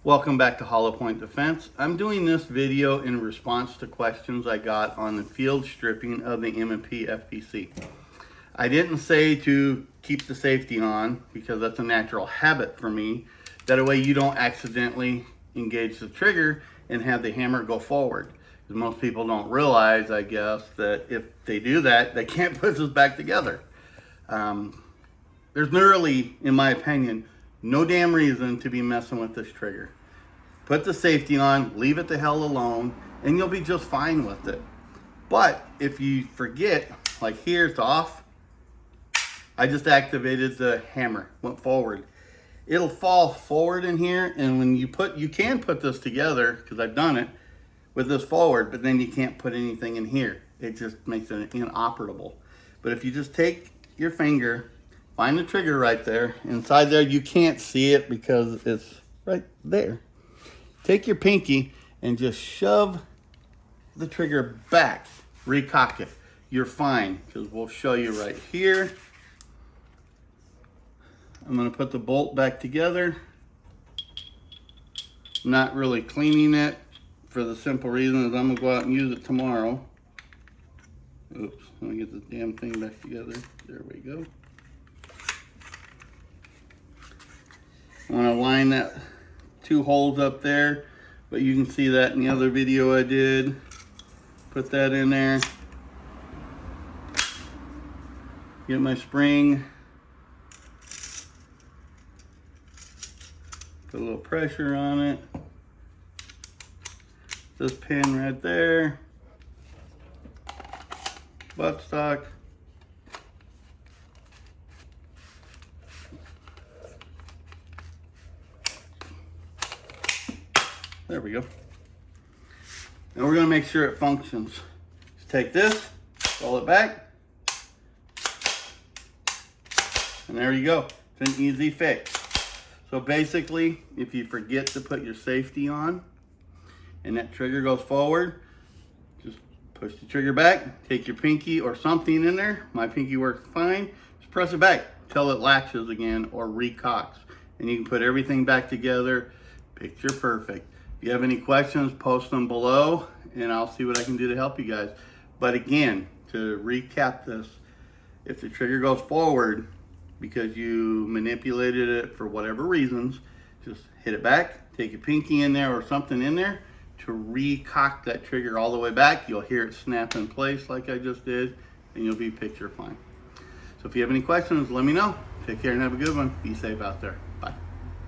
Welcome back to Hollow Point Defense. I'm doing this video in response to questions I got on the field stripping of the M&P FPC. I didn't say to keep the safety on because that's a natural habit for me. That way you don't accidentally engage the trigger and have the hammer go forward. Because most people don't realize, I guess, that if they do that, they can't put this back together. There's literally, in my opinion, no damn reason to be messing with this trigger. Put the safety on, leave it the hell alone, and you'll be just fine with it. But if you forget, like here it's off, I just activated the hammer, went forward. It'll fall forward in here, and when you can put this together, because I've done it, with this forward, but then you can't put anything in here. It just makes it inoperable. But if you just take your finger, find the trigger right there. Inside there, you can't see it because it's right there. Take your pinky and just shove the trigger back. Recock it. You're fine, because we'll show you right here. I'm going to put the bolt back together. Not really cleaning it for the simple reason is I'm going to go out and use it tomorrow. Oops, let me get this damn thing back together. There we go. I want to line that 2 holes up there, but you can see that in the other video I did. Put that in there. Get my spring. Put a little pressure on it. This pin right there. Buttstock. There we go. And we're going to make sure it functions. Just take this, roll it back, and there you go. It's an easy fix. So basically, if you forget to put your safety on and that trigger goes forward, just push the trigger back, take your pinky or something in there. My pinky works fine. Just press it back till it latches again or recocks. And you can put everything back together. Picture perfect. If you have any questions, post them below and I'll see what I can do to help you guys. But again, to recap this, if the trigger goes forward because you manipulated it for whatever reasons, just hit it back, take your pinky in there or something in there to recock that trigger all the way back. You'll hear it snap in place like I just did, and you'll be picture fine. So if you have any questions, let me know. Take care and have a good one. Be safe out there.